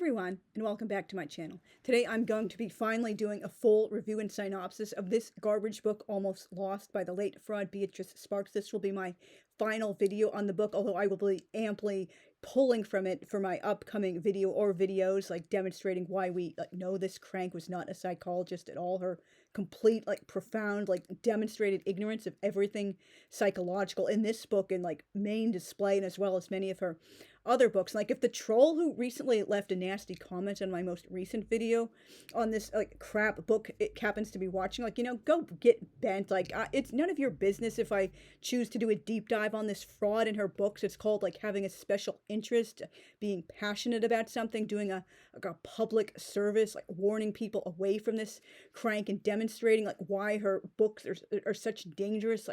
everyone, and welcome back to my channel. Today I'm going to be finally doing a full review and synopsis of this garbage book, Almost Lost, by the late fraud Beatrice Sparks. This will be my final video on the book, although I will be amply pulling from it for my upcoming video or videos, like demonstrating why we know this crank was not a psychologist at all. Her complete, profound, demonstrated ignorance of everything psychological in this book and main display, and as well as many of her other books. Like, if the troll who recently left a nasty comment on my most recent video on this crap book it happens to be watching, go get bent. It's none of your business if I choose to do a deep dive on this fraud in her books. It's called having a special interest, being passionate about something, doing a public service, warning people away from this crank and demonstrating why her books are such dangerous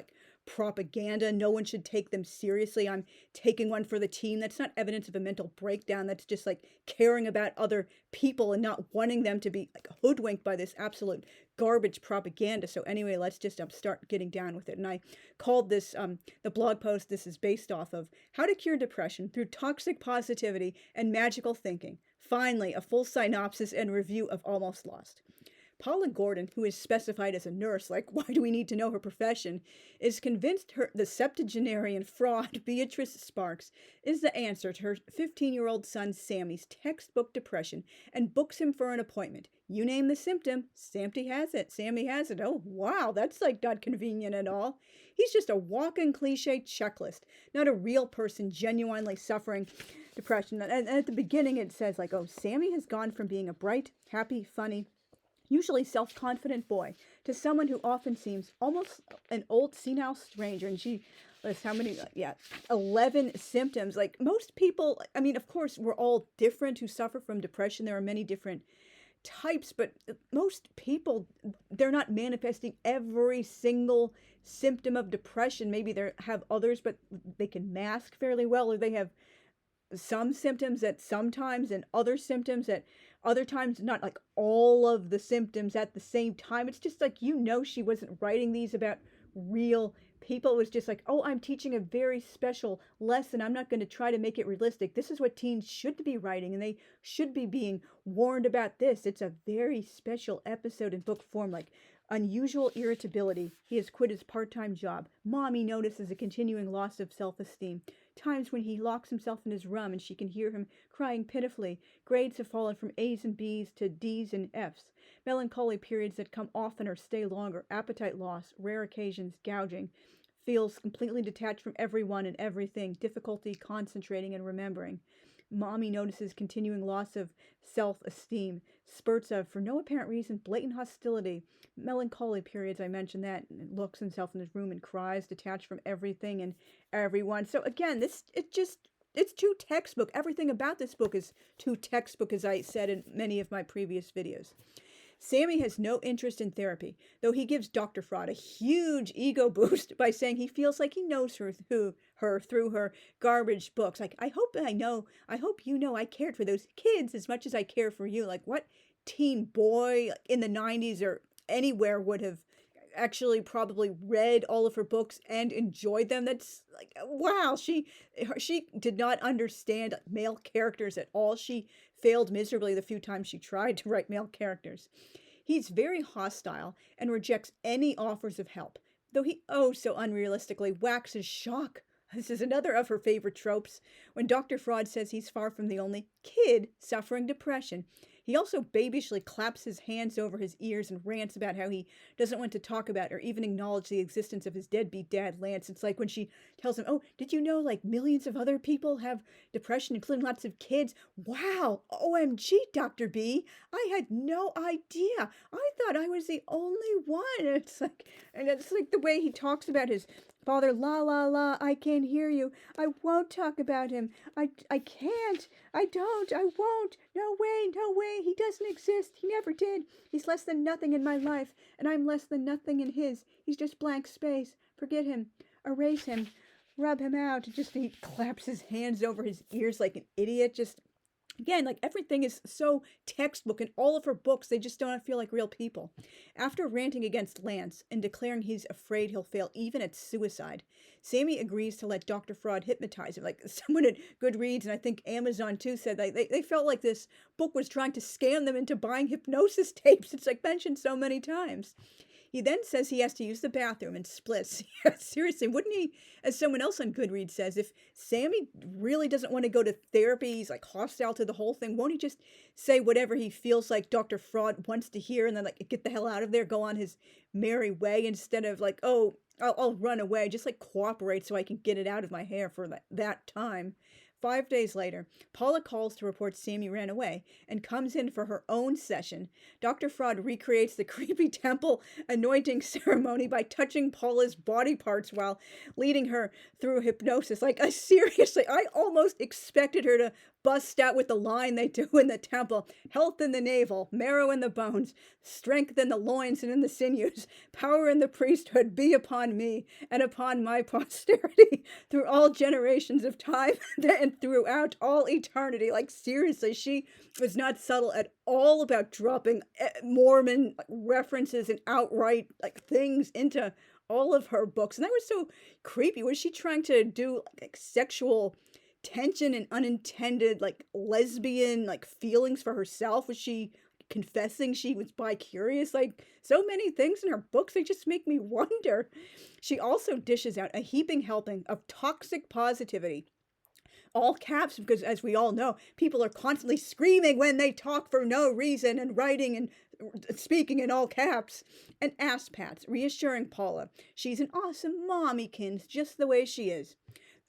propaganda. No one should take them seriously. I'm taking one for the team. That's not evidence of a mental breakdown. That's just caring about other people and not wanting them to be hoodwinked by this absolute garbage propaganda. So anyway, let's just start getting down with it. And I called this the blog post this is based off of: How to Cure Depression Through Toxic Positivity and Magical Thinking. Finally, a full synopsis and review of Almost Lost. Paula Gordon, who is specified as a nurse, why do we need to know her profession, is convinced the septuagenarian fraud Beatrice Sparks is the answer to her 15-year-old son Sammy's textbook depression and books him for an appointment. You name the symptom, Sammy has it. Oh, wow, that's not convenient at all. He's just a walking cliche checklist, not a real person genuinely suffering depression. And at the beginning it says oh, Sammy has gone from being a bright, happy, funny, usually self-confident boy to someone who often seems almost an old senile stranger. And she lists how many, 11 symptoms. Most people, of course, we're all different who suffer from depression. There are many different types, but most people, they're not manifesting every single symptom of depression. Maybe they have others, but they can mask fairly well, or they have some symptoms at sometimes and other symptoms at other times, not all of the symptoms at the same time. It's just she wasn't writing these about real people. It was just oh, I'm teaching a very special lesson. I'm not going to try to make it realistic. This is what teens should be writing, and they should be being warned about this. It's a very special episode in book form, unusual irritability. He has quit his part-time job. Mommy notices a continuing loss of self-esteem. Times when he locks himself in his room and she can hear him crying pitifully. Grades have fallen from A's and B's to D's and F's. Melancholy periods that come often or stay longer. Appetite loss, rare occasions, gouging. Feels completely detached from everyone and everything. Difficulty concentrating and remembering. Mommy notices continuing loss of self-esteem. Spurts of, for no apparent reason, blatant hostility. Melancholy periods, I mentioned that. And looks himself in his room and cries, detached from everything and everyone. So again, it's too textbook. Everything about this book is too textbook, as I said in many of my previous videos. Sammy has no interest in therapy, though he gives Dr. Fraud a huge ego boost by saying he feels like he knows her through her garbage books. I hope you know I cared for those kids as much as I care for you. What teen boy in the 90s or anywhere would have actually probably read all of her books and enjoyed them? That's wow, she did not understand male characters at all. She failed miserably the few times she tried to write male characters. He's very hostile and rejects any offers of help, though he so unrealistically waxes shock. This is another of her favorite tropes, when Dr. Fraud says he's far from the only kid suffering depression. He also babishly claps his hands over his ears and rants about how he doesn't want to talk about or even acknowledge the existence of his deadbeat dad, Lance. It's when she tells him, oh, did you know millions of other people have depression, including lots of kids? Wow, OMG, Dr. B. I had no idea. I thought I was the only one. It's the way he talks about his father. La, la, la, I can't hear you. I won't talk about him. I can't. I don't. I won't. No way. No way. He doesn't exist. He never did. He's less than nothing in my life, and I'm less than nothing in his. He's just blank space. Forget him. Erase him. Rub him out. He claps his hands over his ears like an idiot. Again, like everything is so textbook in all of her books, they just don't feel like real people. After ranting against Lance and declaring he's afraid he'll fail even at suicide, Sammy agrees to let Dr. Fraud hypnotize him. Like someone at Goodreads and I think Amazon too said they felt like this book was trying to scam them into buying hypnosis tapes. It's like mentioned so many times. He then says he has to use the bathroom and splits. Yeah, seriously, wouldn't he, as someone else on Goodreads says, if Sammy really doesn't want to go to therapy, he's like hostile to the whole thing, won't he just say whatever he feels like Dr. Fraud wants to hear and then like get the hell out of there, go on his merry way instead of like, oh, I'll run away, just like cooperate so I can get it out of my hair for that time. 5 days later, Paula calls to report Sammy ran away and comes in for her own session. Dr. Fraud recreates the creepy temple anointing ceremony by touching Paula's body parts while leading her through hypnosis. Like, seriously, I almost expected her to bust out with the line they do in the temple. Health in the navel, marrow in the bones, strength in the loins and in the sinews, power in the priesthood be upon me and upon my posterity through all generations of time and throughout all eternity. Like, seriously, she was not subtle at all about dropping Mormon references and outright like things into all of her books. And that was so creepy. Was she trying to do like sexual tension and unintended like lesbian like feelings for herself? Was she confessing she was bi-curious? Like so many things in her books, they just make me wonder. She also dishes out a heaping helping of toxic positivity, all caps, because as we all know, people are constantly screaming when they talk for no reason and writing and speaking in all caps, and ass pats, reassuring Paula she's an awesome mommykins just the way she is.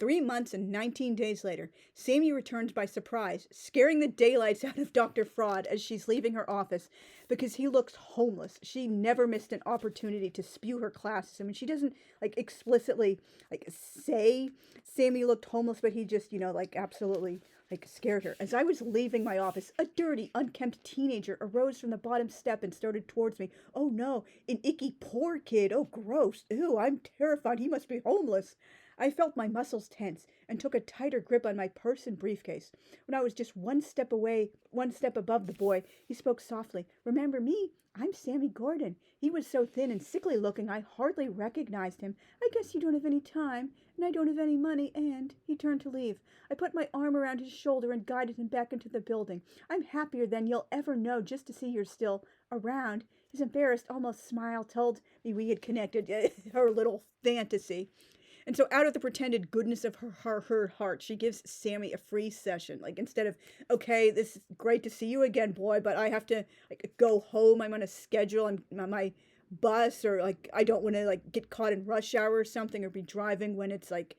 3 months and 19 days later, Sammy returns by surprise, scaring the daylights out of Dr. Fraud as she's leaving her office because he looks homeless. She never missed an opportunity to spew her class. I mean, she doesn't like explicitly like say Sammy looked homeless, but he just, like absolutely like scared her. As I was leaving my office, a dirty, unkempt teenager arose from the bottom step and started towards me. Oh no, an icky poor kid. Oh gross. Ew, I'm terrified. He must be homeless. I felt my muscles tense and took a tighter grip on my purse and briefcase. When I was just one step above the boy, he spoke softly. Remember me? I'm Sammy Gordon. He was so thin and sickly looking I hardly recognized him. I guess you don't have any time, and I don't have any money, and he turned to leave. I put my arm around his shoulder and guided him back into the building. I'm happier than you'll ever know just to see you're still around. His embarrassed, almost smile told me we had connected. Her little fantasy. And so out of the pretended goodness of her heart, she gives Sammy a free session. Like instead of, okay, this is great to see you again, boy, but I have to like go home. I'm on a schedule. I'm on my bus, or like I don't want to like get caught in rush hour or something, or be driving when it's like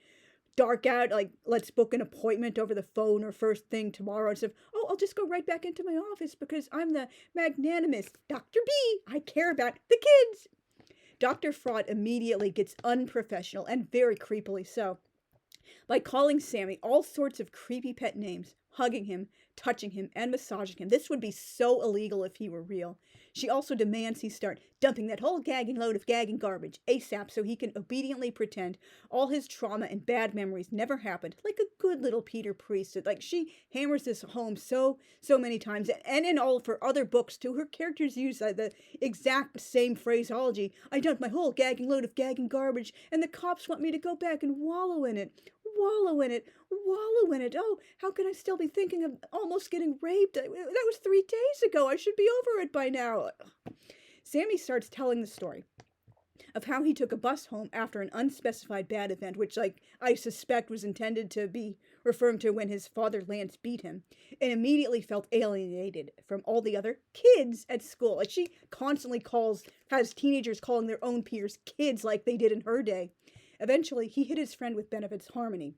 dark out. Like let's book an appointment over the phone or first thing tomorrow. Instead of, oh, I'll just go right back into my office because I'm the magnanimous Dr. B. I care about the kids. Dr. Fraud immediately gets unprofessional and very creepily so by calling Sammy all sorts of creepy pet names, hugging him, touching him, and massaging him. This would be so illegal if he were real. She also demands he start dumping that whole gagging load of gagging garbage ASAP so he can obediently pretend all his trauma and bad memories never happened, like a good little Peter Priesthood. Like she hammers this home so many times, and in all of her other books too, her characters use the exact same phraseology. I dumped my whole gagging load of gagging garbage, and the cops want me to go back and wallow in it. Wallow in it. Oh, how can I still be thinking of almost getting raped? That was 3 days ago. I should be over it by now. Sammy starts telling the story of how he took a bus home after an unspecified bad event, which I suspect was intended to be referring to when his father Lance beat him, and immediately felt alienated from all the other kids at school. Like she constantly has teenagers calling their own peers kids like they did in her day. Eventually, he hit his friend with benefits harmony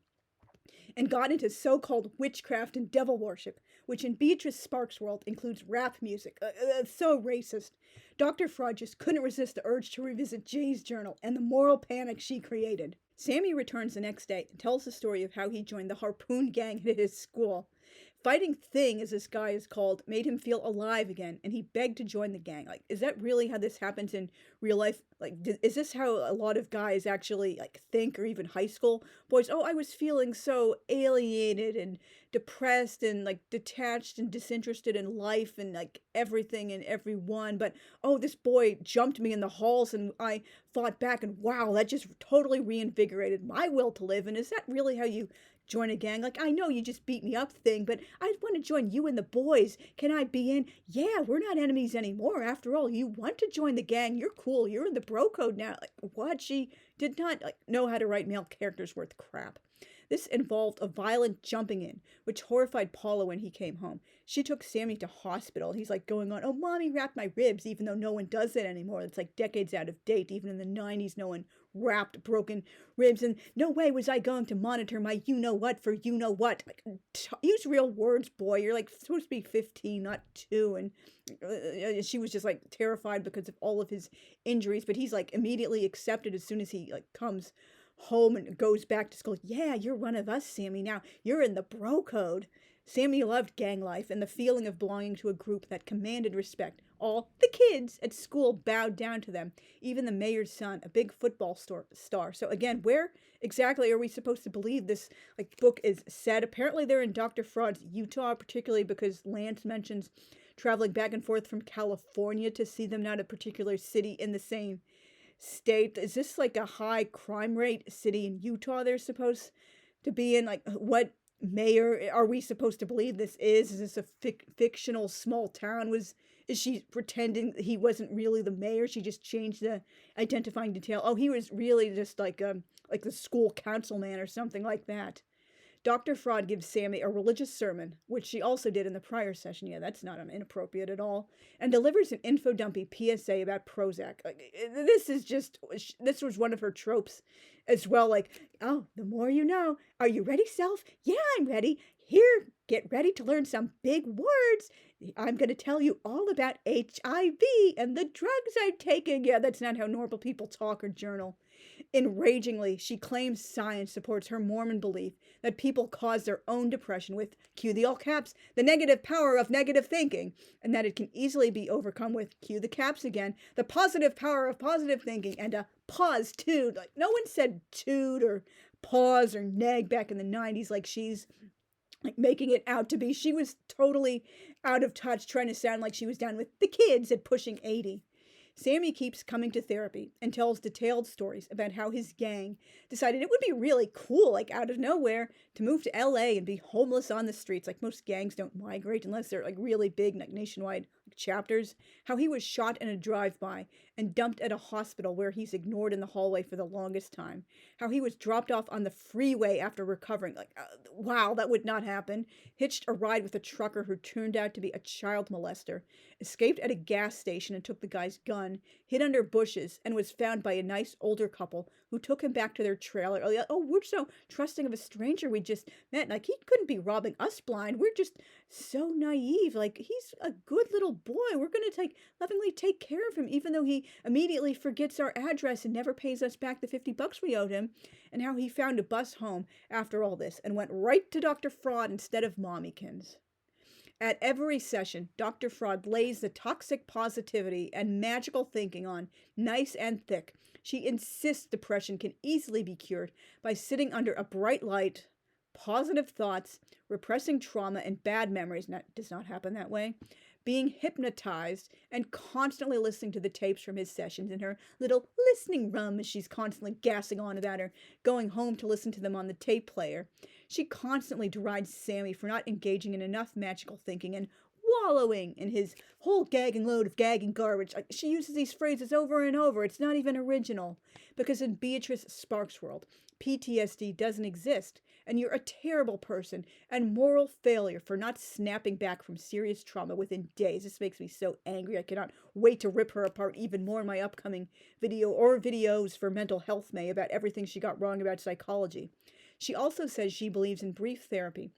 and got into so-called witchcraft and devil worship, which in Beatrice Sparks' world includes rap music. So racist. Dr. Fraud just couldn't resist the urge to revisit Jay's journal and the moral panic she created. Sammy returns the next day and tells the story of how he joined the Harpoon gang at his school. fighting thing, as this guy is called, made him feel alive again, and he begged to join the gang. Like, is that really how this happens in real life? Like, is this how a lot of guys actually, like, think, or even high school boys? Oh, I was feeling so alienated and depressed and, like, detached and disinterested in life and, like, everything and everyone. But, oh, this boy jumped me in the halls and I fought back, and wow, that just totally reinvigorated my will to live. And is that really how you join a gang? Like, I know you just beat me up thing, but I want to join you and the boys. Can I be in? Yeah, we're not enemies anymore. After all, you want to join the gang. You're cool. You're in the bro code now. Like, what? She did not know how to write male characters worth crap. This involved a violent jumping in, which horrified Paula when he came home. She took Sammy to hospital. He's like going on, oh, mommy wrapped my ribs, even though no one does that anymore. It's like decades out of date. Even in the 90s, no one wrapped broken ribs. And no way was I going to monitor my you-know-what for you-know-what. Like, use real words, boy. You're like supposed to be 15, not 2. And she was just like terrified because of all of his injuries. But he's like immediately accepted as soon as he like comes home and goes back to school. Yeah, you're one of us, Sammy. Now you're in the bro code. Sammy loved gang life and the feeling of belonging to a group that commanded respect. All the kids at school bowed down to them, even the mayor's son, a big football star. So again, where exactly are we supposed to believe this book is set? Apparently they're in Dr. Fraud's Utah, particularly because Lance mentions traveling back and forth from California to see them, not a particular city in the same state. Is this like a high crime rate city in Utah they're supposed to be in? Like, what mayor are we supposed to believe this is? Is this a fictional small town? Is she pretending he wasn't really the mayor? She just changed the identifying detail. Oh, he was really just like the school councilman or something like that. Dr. Fraud gives Sammy a religious sermon, which she also did in the prior session. Yeah, that's not inappropriate at all. And delivers an info-dumpy PSA about Prozac. This was one of her tropes as well. Like, oh, the more you know. Are you ready, self? Yeah, I'm ready. Here, get ready to learn some big words. I'm going to tell you all about HIV and the drugs I'm taking. Yeah, that's not how normal people talk or journal. Enragingly, she claims science supports her Mormon belief that people cause their own depression with, cue the all caps, the negative power of negative thinking, and that it can easily be overcome with, cue the caps again, the positive power of positive thinking, and a pause tude. Like, no one said tude or pause or neg back in the 90s like she's like making it out to be. She was totally out of touch, trying to sound like she was down with the kids at pushing 80. Sammy keeps coming to therapy and tells detailed stories about how his gang decided it would be really cool, like out of nowhere, to move to LA and be homeless on the streets. Like, most gangs don't migrate unless they're like really big, like nationwide chapters. How he was shot in a drive-by and dumped at a hospital where he's ignored in the hallway for the longest time. How he was dropped off on the freeway after recovering. Like, wow, that would not happen. Hitched a ride with a trucker who turned out to be a child molester. Escaped at a gas station and took the guy's gun. Hid under bushes and was found by a nice older couple who took him back to their trailer. Oh, we're so trusting of a stranger we just met. Like, he couldn't be robbing us blind. We're just so naive. Like, he's a good little boy. We're going to lovingly take care of him, even though he immediately forgets our address and never pays us back the $50 we owed him. And how he found a bus home after all this and went right to Dr. Fraud instead of Mommykins. At every session, Dr. Fraud lays the toxic positivity and magical thinking on nice and thick. She insists depression can easily be cured by sitting under a bright light, positive thoughts, repressing trauma and bad memories. That does not happen that way. Being hypnotized and constantly listening to the tapes from his sessions in her little listening room as she's constantly gassing on about her going home to listen to them on the tape player. She constantly derides Sammy for not engaging in enough magical thinking and wallowing in his whole gagging load of gagging garbage. She uses these phrases over and over. It's not even original. Because in Beatrice Sparks' world, PTSD doesn't exist, and you're a terrible person and moral failure for not snapping back from serious trauma within days. This makes me so angry. I cannot wait to rip her apart even more in my upcoming video or videos for Mental Health May about everything she got wrong about psychology. She also says she believes in brief therapy,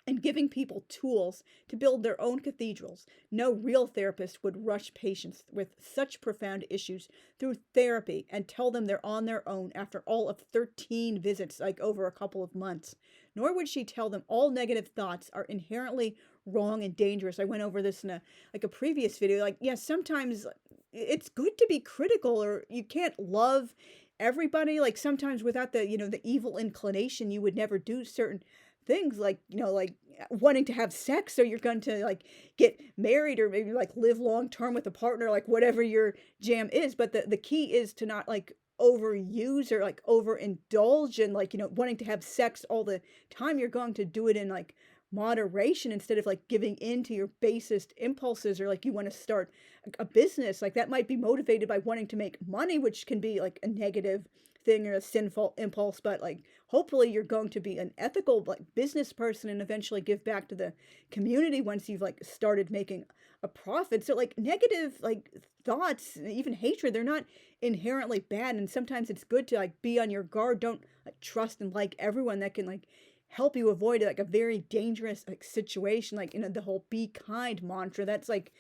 and giving people tools to build their own cathedrals. No real therapist would rush patients with such profound issues through therapy and tell them they're on their own after all of 13 visits, like over a couple of months. Nor would she tell them all negative thoughts are inherently wrong and dangerous. I went over this in a previous video. Like, yeah, sometimes it's good to be critical, or you can't love everybody. Like, sometimes without the evil inclination, you would never do certain things, like like wanting to have sex, so you're going to like get married, or maybe like live long term with a partner, like whatever your jam is. But the key is to not like overuse or like overindulge in like wanting to have sex all the time. You're going to do it in like moderation, instead of like giving in to your basest impulses, or like you want to start a business. Like, that might be motivated by wanting to make money, which can be like a negative thing or a sinful impulse. But like, hopefully you're going to be an ethical like business person and eventually give back to the community once you've like started making a profit. So like, negative like thoughts, even hatred, they're not inherently bad, and sometimes it's good to like be on your guard. Don't like trust and like everyone. That can like help you avoid like a very dangerous like situation, like the whole be kind mantra. That's like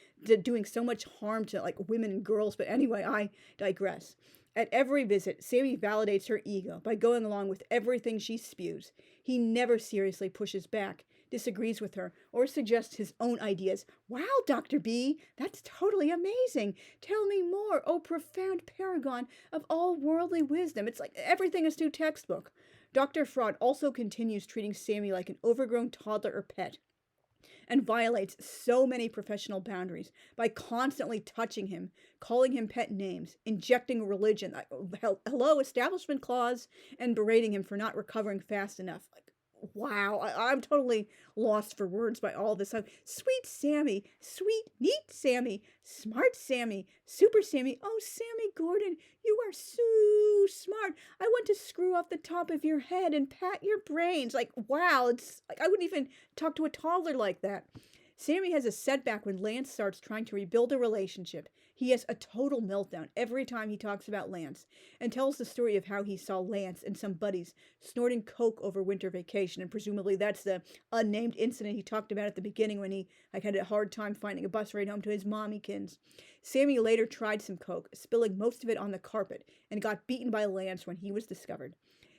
doing so much harm to like women and girls. But anyway, I digress. At every visit, Sammy validates her ego by going along with everything she spews. He never seriously pushes back, disagrees with her, or suggests his own ideas. Wow, Dr. B, that's totally amazing. Tell me more, oh profound paragon of all worldly wisdom. It's like everything is too textbook. Dr. Fraud also continues treating Sammy like an overgrown toddler or pet, and violates so many professional boundaries by constantly touching him, calling him pet names, injecting religion, like, hello, establishment clause, and berating him for not recovering fast enough. Like, wow, I'm totally lost for words by all this. Sweet Sammy, sweet, neat Sammy, smart Sammy, super Sammy. Oh, Sammy Gordon, you are so smart. I want to screw off the top of your head and pat your brains. Like, wow, it's like I wouldn't even talk to a toddler like that. Sammy has a setback when Lance starts trying to rebuild a relationship. He has a total meltdown every time he talks about Lance, and tells the story of how he saw Lance and some buddies snorting coke over winter vacation, and presumably that's the unnamed incident he talked about at the beginning when he had a hard time finding a bus ride home to his mommykins. Sammy later tried some coke, spilling most of it on the carpet, and got beaten by Lance when he was discovered.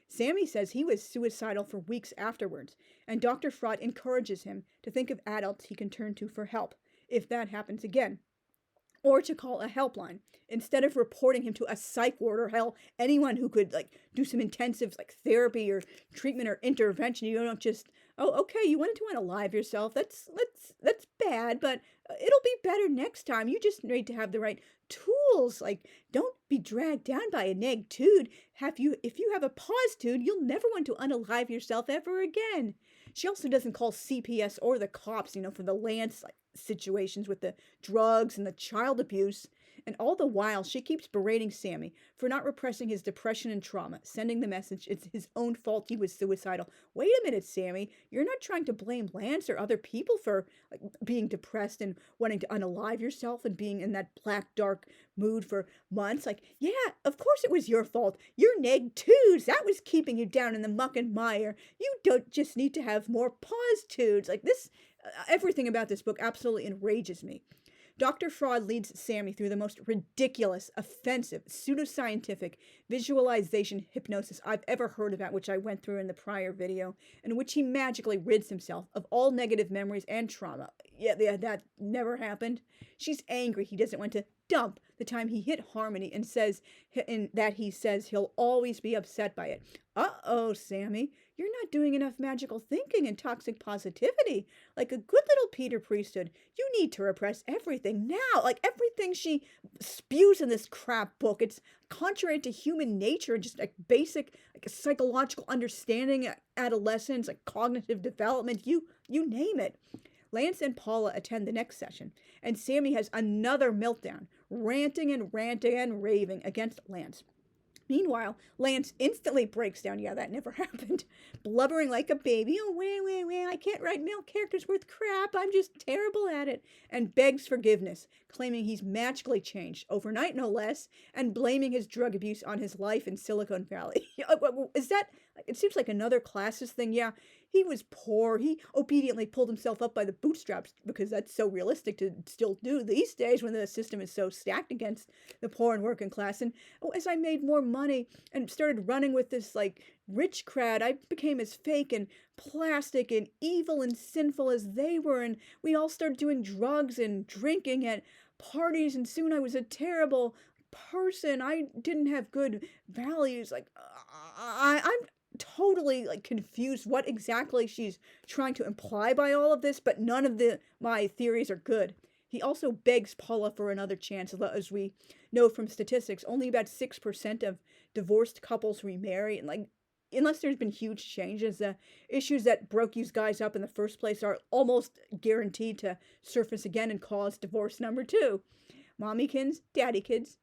Sammy says he was suicidal for weeks afterwards, and Dr. Fraud encourages him to think of adults he can turn to for help if that happens again, or to call a helpline instead of reporting him to a psych ward, or hell, anyone who could like do some intensive like therapy or treatment or intervention. You don't just, oh, okay, you wanted to unalive yourself. That's bad, but it'll be better next time. You just need to have the right tools. Like, don't be dragged down by a neg tude. If you have a pause tude, you'll never want to unalive yourself ever again. She also doesn't call CPS or the cops, for the Lance like situations with the drugs and the child abuse. And all the while, she keeps berating Sammy for not repressing his depression and trauma, sending the message it's his own fault he was suicidal. Wait a minute, Sammy. You're not trying to blame Lance or other people for like being depressed and wanting to unalive yourself and being in that black, dark mood for months. Like, yeah, of course it was your fault. Your neg tudes, that was keeping you down in the muck and mire. You don't just need to have more pause tudes. Like this, everything about this book absolutely enrages me. Dr. Fraud leads Sammy through the most ridiculous, offensive, pseudoscientific visualization hypnosis I've ever heard about, which I went through in the prior video, in which he magically rids himself of all negative memories and trauma. Yeah, that never happened. She's angry he doesn't want to dump the time he hit Harmony, and he says he'll always be upset by it. Uh-oh, Sammy, you're not doing enough magical thinking and toxic positivity. Like a good little Peter Priesthood, you need to repress everything now. Like everything she spews in this crap book, it's contrary to human nature and just like basic like psychological understanding, adolescence, like cognitive development, you name it. Lance and Paula attend the next session, and Sammy has another meltdown, ranting and raving against Lance. Meanwhile, Lance instantly breaks down. Yeah, that never happened. Blubbering like a baby. Oh, wait, I can't write male characters worth crap. I'm just terrible at it. And begs forgiveness, claiming he's magically changed, overnight no less, and blaming his drug abuse on his life in Silicon Valley. Is that It seems like another classist thing. Yeah, he was poor. He obediently pulled himself up by the bootstraps because that's so realistic to still do these days when the system is so stacked against the poor and working class. And as I made more money and started running with this like rich crowd, I became as fake and plastic and evil and sinful as they were. And we all started doing drugs and drinking at parties. And soon I was a terrible person. I didn't have good values. Like, I'm totally like confused what exactly she's trying to imply by all of this, but none of my theories are good. He also begs Paula for another chance, as we know from statistics. Only about 6% of divorced couples remarry, and like, unless there's been huge changes, the issues that broke you guys up in the first place are almost guaranteed to surface again and cause divorce number 2. Mommykins, daddykins,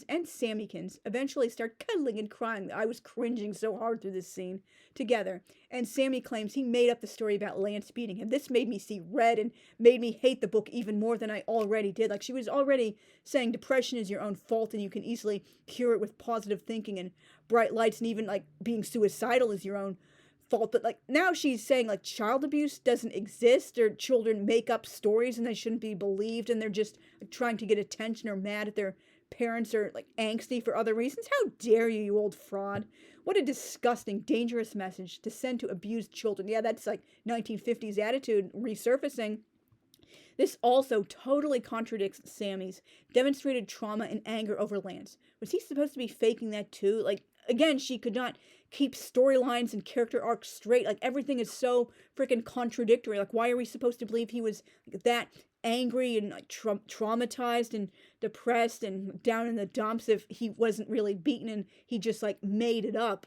and Sammykins eventually start cuddling and crying. I was cringing so hard through this scene together. And Sammy claims he made up the story about Lance beating him. This made me see red and made me hate the book even more than I already did. Like, she was already saying depression is your own fault and you can easily cure it with positive thinking and bright lights, and even like being suicidal is your own fault. But like, now she's saying like child abuse doesn't exist, or children make up stories and they shouldn't be believed, and they're just like, trying to get attention or mad at their parents, or like angsty for other reasons. How dare you, you old fraud. What a disgusting, dangerous message to send to abused children. Yeah, that's like 1950s attitude resurfacing. This also totally contradicts Sammy's demonstrated trauma and anger over Lance. Was he supposed to be faking that too? Like, again, she could not keep storylines and character arcs straight. Like, everything is so freaking contradictory. Like, why are we supposed to believe he was that angry and like traumatized and depressed and down in the dumps if he wasn't really beaten and he just like made it up?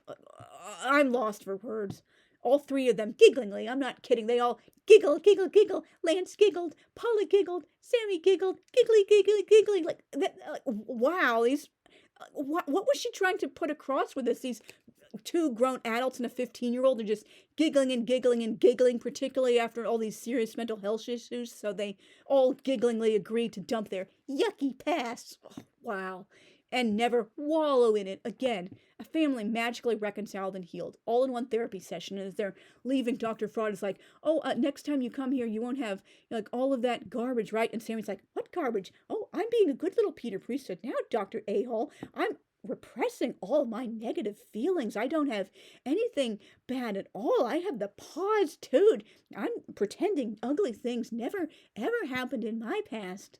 I'm lost for words. All 3 of them gigglingly, I'm not kidding, they all giggle. Lance giggled, Paula giggled, Sammy giggled, giggly. Like, that, wow, these, what was she trying to put across with this? These 2 grown adults and a 15-year-old are just giggling, particularly after all these serious mental health issues. So they all gigglingly agree to dump their yucky past. Oh, wow. And never wallow in it again. A family magically reconciled and healed, all in one therapy session. And as they're leaving, Dr. Fraud is like, oh, next time you come here, you won't have like all of that garbage, right? And Sammy's like, what garbage? Oh, I'm being a good little Peter Priesthood now, Dr. A-hole. I'm repressing all my negative feelings. I don't have anything bad at all. I have the pause tude. I'm pretending ugly things never, ever happened in my past.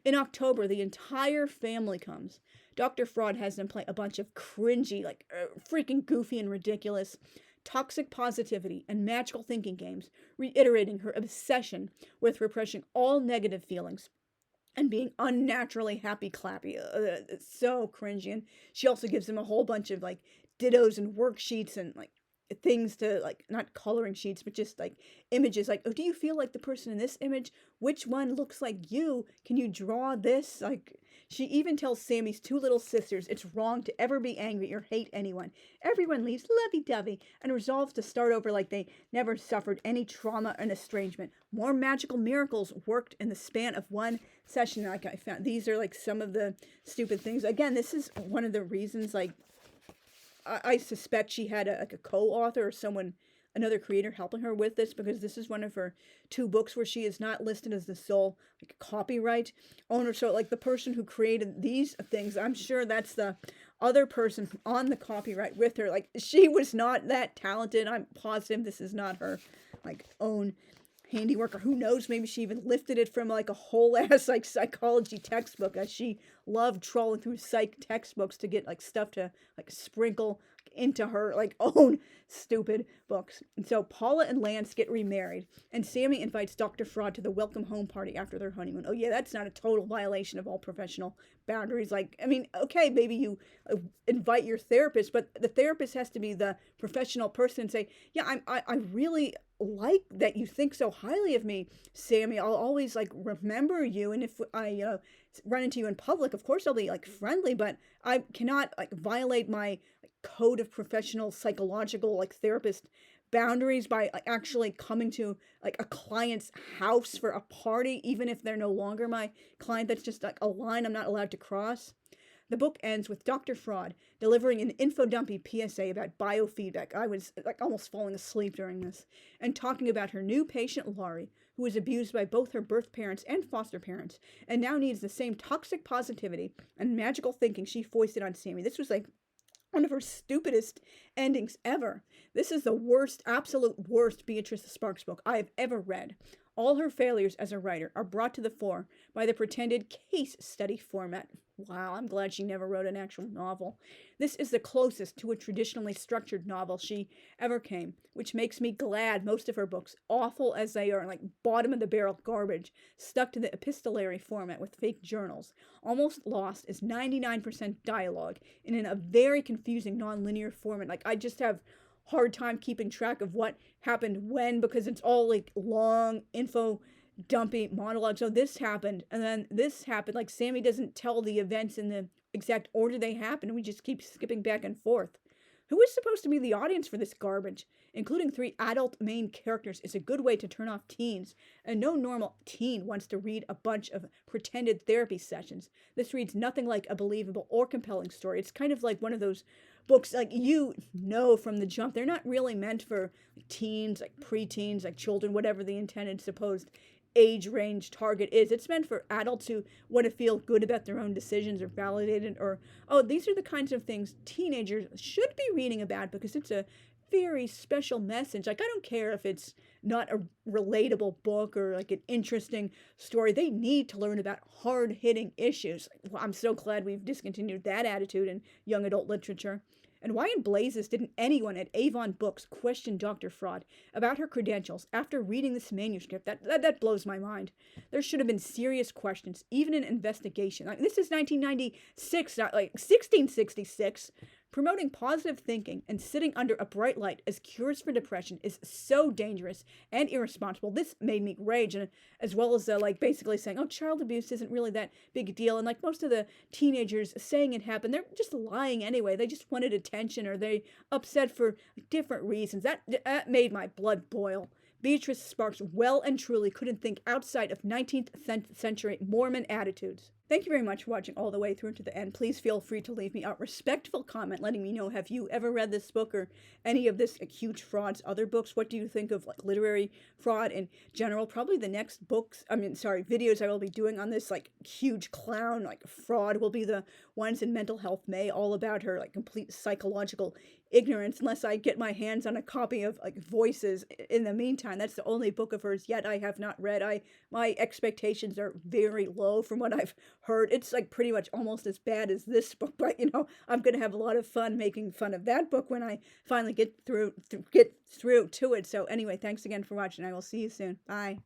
In October, the entire family comes. Dr. Fraud has them play a bunch of cringy, like freaking goofy and ridiculous toxic positivity and magical thinking games, reiterating her obsession with repressing all negative feelings and being unnaturally happy clappy. It's so cringy. And she also gives them a whole bunch of like dittos and worksheets and like things to like, not coloring sheets, but just like images. Like, oh, do you feel like the person in this image? Which one looks like you? Can you draw this? Like, she even tells Sammy's 2 little sisters it's wrong to ever be angry or hate anyone. Everyone leaves lovey-dovey and resolves to start over like they never suffered any trauma and estrangement. More magical miracles worked in the span of one session. Like, I found these are like some of the stupid things. Again, this is one of the reasons like I suspect she had a co-author or someone, another creator helping her with this, because this is one of her 2 books where she is not listed as the sole like copyright owner. So like the person who created these things, I'm sure that's the other person on the copyright with her. Like, she was not that talented. I'm positive this is not her like own handiwork, or who knows, maybe she even lifted it from like a whole ass like psychology textbook, as she loved trawling through psych textbooks to get like stuff to like sprinkle into her like own stupid books. And so Paula and Lance get remarried, and Sammy invites Dr. Fraud to the welcome home party after their honeymoon. Oh yeah, that's not a total violation of all professional boundaries. Like, I mean, okay, maybe you invite your therapist, but the therapist has to be the professional person and say, yeah, I really like that you think so highly of me, Sammy. I'll always like remember you, and if I run into you in public, of course I'll be like friendly, but I cannot like violate my code of professional psychological like therapist boundaries by like, actually coming to like a client's house for a party, even if they're no longer my client. That's just like a line I'm not allowed to cross. The book ends with Dr. Fraud delivering an info-dumpy PSA about biofeedback. I was like almost falling asleep during this, and talking about her new patient, Laurie, who was abused by both her birth parents and foster parents, and now needs the same toxic positivity and magical thinking she foisted on Sammy. This was like one of her stupidest endings ever. This is the worst, absolute worst Beatrice Sparks book I have ever read. All her failures as a writer are brought to the fore by the pretended case study format. Wow, I'm glad she never wrote an actual novel. This is the closest to a traditionally structured novel she ever came, which makes me glad most of her books, awful as they are, like bottom of the barrel garbage, stuck to the epistolary format with fake journals. Almost Lost is 99% dialogue and in a very confusing non-linear format. Like, I just have hard time keeping track of what happened when, because it's all like long info dumpy monologue. So this happened and then this happened. Like, Sammy doesn't tell the events in the exact order they happen, and we just keep skipping back and forth. Who is supposed to be the audience for this garbage? Including 3 adult main characters is a good way to turn off teens, and no normal teen wants to read a bunch of pretended therapy sessions. This reads nothing like a believable or compelling story. It's kind of like one of those books, like, you know from the jump, they're not really meant for teens, like preteens, like children, whatever the intended supposed age range target is. It's meant for adults who want to feel good about their own decisions or validated, or, oh, these are the kinds of things teenagers should be reading about because it's a very special message. Like, I don't care if it's not a relatable book or like an interesting story. They need to learn about hard-hitting issues. Well, I'm so glad we've discontinued that attitude in young adult literature. And why in blazes didn't anyone at Avon Books question Dr. Fraud about her credentials after reading this manuscript? That blows my mind. There should have been serious questions, even an investigation. Like, this is 1996, not like 1666. Promoting positive thinking and sitting under a bright light as cures for depression is so dangerous and irresponsible. This made me rage, and as well as like basically saying, oh, child abuse isn't really that big a deal. And like most of the teenagers saying it happened, they're just lying anyway. They just wanted attention, or they upset for different reasons. That made my blood boil. Beatrice Sparks well and truly couldn't think outside of 19th century Mormon attitudes. Thank you very much for watching all the way through to the end. Please feel free to leave me a respectful comment letting me know, have you ever read this book or any of this Huge Fraud's other books? What do you think of like literary fraud in general? Probably the next videos I will be doing on this like huge clown like fraud will be the ones in Mental Health May, all about her like complete psychological ignorance, unless I get my hands on a copy of like Voices in the meantime. That's the only book of hers yet I have not read. My expectations are very low from what I've heard. It's like pretty much almost as bad as this book, but you know, I'm going to have a lot of fun making fun of that book when I finally get through to it. So anyway, thanks again for watching. I will see you soon. Bye.